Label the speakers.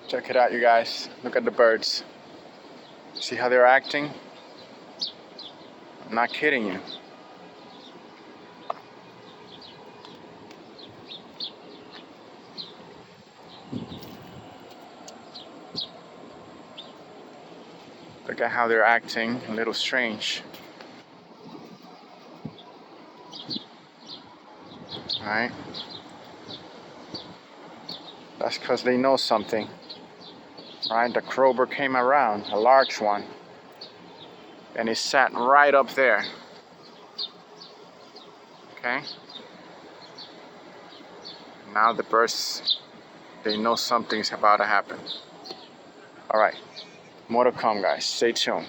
Speaker 1: Check it out, you guys. Look at the birds. See how they're acting? I'm not kidding you. Look at how they're acting, a little strange. Alright? That's because they know something. Right? The crow came around, a large one. And it sat right up there. Okay? Now the birds, they know something's about to happen. Alright. More to come, guys. Stay tuned.